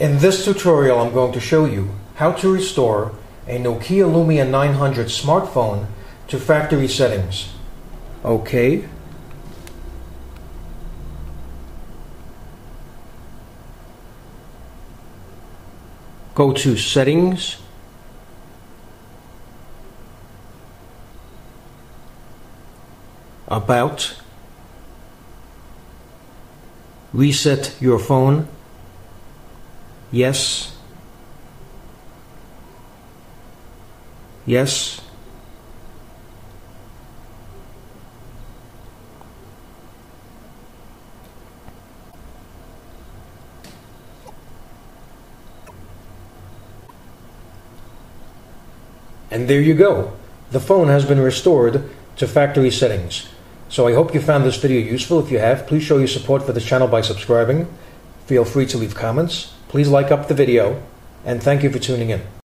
In this tutorial, I'm going to show you how to restore a Nokia Lumia 900 smartphone to factory settings. Okay. Go to Settings, About, Reset your phone, Yes, Yes, and there you go. The phone has been restored to factory settings. So I hope you found this video useful. If you have, please show your support for this channel by subscribing. Feel free to leave comments. Please like up the video, and thank you for tuning in.